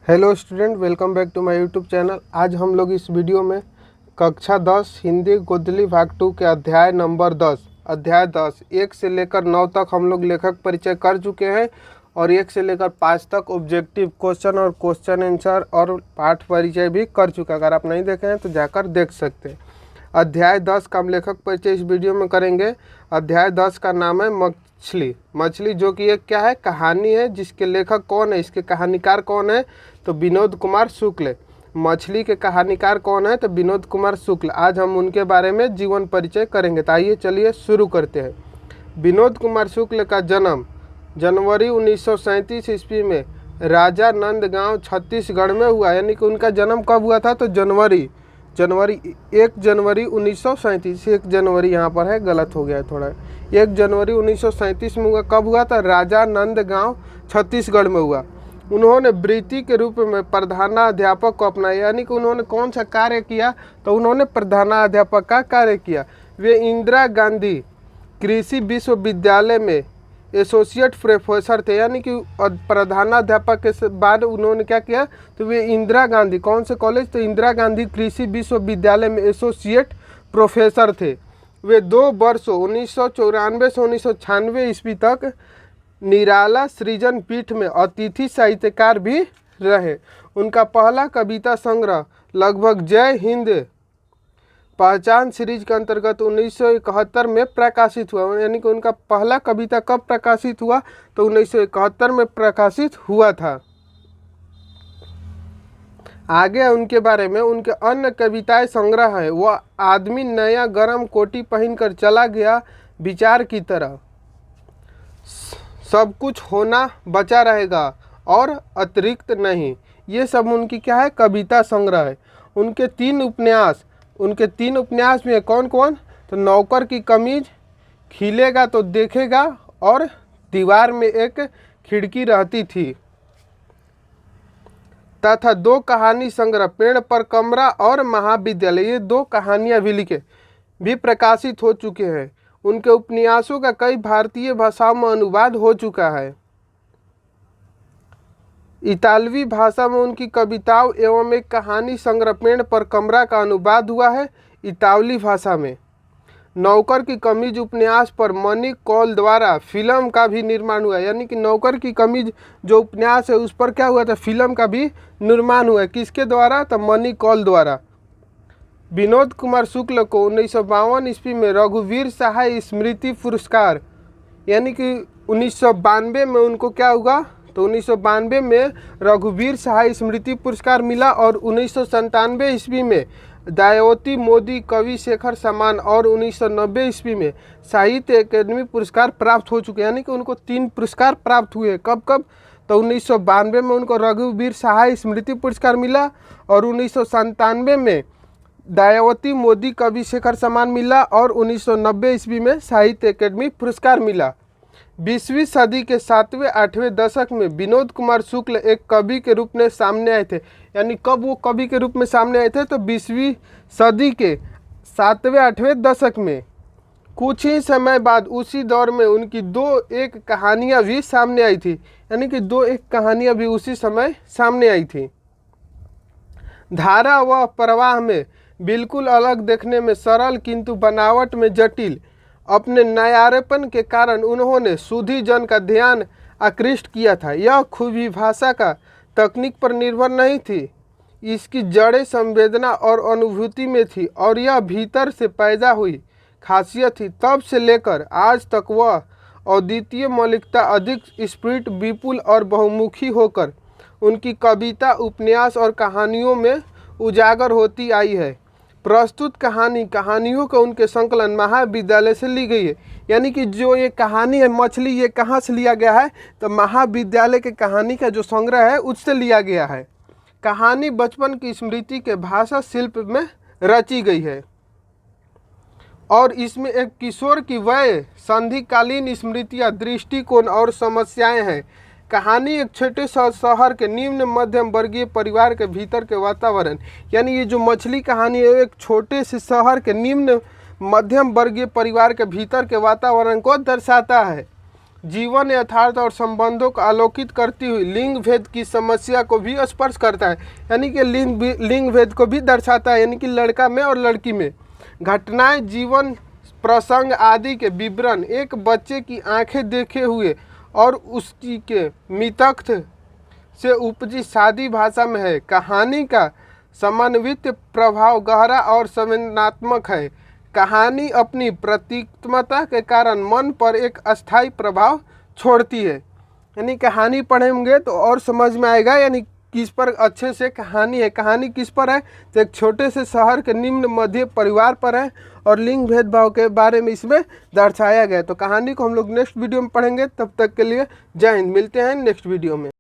Hello student, welcome back to my YouTube channel. आज हम लोग इस वीडियो में कक्षा 10 हिंदी गोदली भाग 2 के अध्याय नंबर 10 1 से लेकर 9 तक हम लोग लेखक परिचय कर चुके हैं और 1 से लेकर 5 तक ऑब्जेक्टिव क्वेश्चन और क्वेश्चन आंसर और पाठ परिचय भी कर चुका। अगर आप नहीं देखे हैं तो जाकर देख सकते हैं। अध्याय 10 का हम लेखक परिचय इस वीडियो में करेंगे। अध्याय 10 का नाम है मछली, जो कि एक क्या है, कहानी है। जिसके लेखक कौन है, इसके कहानीकार कौन है, तो विनोद कुमार शुक्ल। मछली के कहानीकार कौन है, तो विनोद कुमार शुक्ल। आज हम उनके बारे में जीवन परिचय करेंगे। तो आइए चलिए शुरू करते हैं। विनोद कुमार शुक्ल का जन्म जनवरी 1937 ईस्वी में राजा नंदगांव छत्तीसगढ़ में हुआ। यानी कि उनका जन्म कब हुआ था, तो जनवरी 1 जनवरी 1937। 1 जनवरी यहाँ पर है, गलत हो गया है थोड़ा। 1 जनवरी 1937 में हुआ। कब हुआ था, राजा नंदगांव छत्तीसगढ़ में हुआ। उन्होंने वृत्ति के रूप में प्रधानाध्यापक को अपनाया। यानी कि उन्होंने कौन सा कार्य किया, तो उन्होंने प्रधानाध्यापक का कार्य किया। वे इंदिरा गांधी कृषि विश्वविद्यालय में एसोसिएट प्रोफेसर थे। यानी कि प्रधानाध्यापक के बाद उन्होंने क्या किया, तो वे इंदिरा गांधी, कौन से कॉलेज, तो इंदिरा गांधी कृषि विश्वविद्यालय में एसोसिएट प्रोफेसर थे। वे 2 वर्षों 1994 से 1996 ईस्वी तक निराला सृजन पीठ में अतिथि साहित्यकार भी रहे। उनका पहला कविता संग्रह लगभग जय हिंद पहचान सीरीज के अंतर्गत 1971 में प्रकाशित हुआ। यानी कि उनका पहला कविता कब प्रकाशित हुआ, तो 1971 में प्रकाशित हुआ था। आगे उनके बारे में उनके अन्य कविताएं संग्रह है। वह आदमी नया गरम कोटी पहनकर चला गया विचार की तरह, सब कुछ होना बचा रहेगा और अतिरिक्त नहीं। ये सब उनकी क्या है, कविता संग्रह है। उनके 3 उपन्यास में कौन कौन, तो नौकर की कमीज, खिलेगा तो देखेगा और दीवार में एक खिड़की रहती थी, तथा 2 कहानी संग्रह पेड़ पर कमरा और महाविद्यालय। ये 2 कहानियाँ भी प्रकाशित हो चुके हैं। उनके उपन्यासों का कई भारतीय भाषाओं में अनुवाद हो चुका है। इतालवी भाषा में उनकी कविताओं एवं एक कहानी संग्रह पेड़ पर कमरा का अनुवाद हुआ है इतालवी भाषा में। नौकर की कमीज उपन्यास पर मनी कौल द्वारा फिल्म का भी निर्माण हुआ। यानी कि नौकर की कमीज जो उपन्यास है उस पर क्या हुआ था, फिल्म का भी निर्माण हुआ है। किसके द्वारा, तो मनी कौल द्वारा। विनोद कुमार शुक्ल को 1952 ईस्वी में रघुवीर सहाय स्मृति पुरस्कार, यानी कि 1992 में उनको क्या हुआ, तो 1992 में रघुवीर सहाय स्मृति पुरस्कार मिला। और 1997 ईस्वी में दायावती मोदी कवि शेखर सम्मान और 1990 ईस्वी में साहित्य अकादमी पुरस्कार प्राप्त हो चुके। यानी कि उनको 3 पुरस्कार प्राप्त हुए। कब कब, तो 1992 में उनको रघुवीर सहाय स्मृति पुरस्कार मिला और 1997 में दायावती मोदी कवि शेखर सम्मान मिला और 1990 ईस्वी में साहित्य अकादमी पुरस्कार मिला। 20वीं सदी के 7वें-8वें दशक में विनोद कुमार शुक्ल एक कवि के रूप में सामने आए थे। यानी कब वो कवि के रूप में सामने आए थे, तो 20वीं सदी के 7वें-8वें दशक में। कुछ ही समय बाद उसी दौर में उनकी 2 एक कहानियाँ भी सामने आई थी। यानी कि 2 एक कहानियाँ भी उसी समय सामने आई थी। धारा व प्रवाह में बिल्कुल अलग, देखने में सरल किंतु बनावट में जटिल, अपने नयारेपन के कारण उन्होंने सुधी जन का ध्यान आकृष्ट किया था। यह खूबी भाषा का तकनीक पर निर्भर नहीं थी, इसकी जड़ें संवेदना और अनुभूति में थी और यह भीतर से पैदा हुई खासियत थी। तब से लेकर आज तक वह अद्वितीय मौलिकता अधिक स्फुट, विपुल और बहुमुखी होकर उनकी कविता, उपन्यास और कहानियों में उजागर होती आई है। प्रस्तुत कहानियों का उनके संकलन महाविद्यालय से ली गई है। यानी कि जो ये कहानी है मछली, ये कहाँ से लिया गया है, तो महाविद्यालय के कहानी का जो संग्रह है उससे लिया गया है। कहानी बचपन की स्मृति के भाषा शिल्प में रची गई है और इसमें एक किशोर की वय संधिकालीन स्मृतियाँ, दृष्टिकोण और समस्याएं हैं। कहानी एक छोटे शहर के निम्न मध्यम वर्गीय परिवार के भीतर के वातावरण, यानी ये जो मछली कहानी है एक छोटे से शहर के निम्न मध्यम वर्गीय परिवार के भीतर के वातावरण को दर्शाता है। जीवन यथार्थ और संबंधों को आलोकित करती हुई लिंग भेद की समस्या को भी स्पर्श करता है, यानी कि लिंग भेद को भी दर्शाता है, यानी कि लड़का में और लड़की में। घटनाएं, जीवन प्रसंग आदि के विवरण एक बच्चे की आंखें देखे हुए और उसकी के मितक से उपजी सादी भाषा में है। कहानी का समन्वित प्रभाव गहरा और संवेदनात्मक है। कहानी अपनी प्रतीकात्मकता के कारण मन पर एक अस्थायी प्रभाव छोड़ती है। यानी कहानी पढ़ेंगे तो और समझ में आएगा, यानी किस पर अच्छे से कहानी है। कहानी किस पर है तो एक छोटे से शहर के निम्न मध्य परिवार पर है और लिंग भेदभाव के बारे में इसमें दर्शाया गया है। तो कहानी को हम लोग नेक्स्ट वीडियो में पढ़ेंगे। तब तक के लिए जय हिंद। मिलते हैं नेक्स्ट वीडियो में।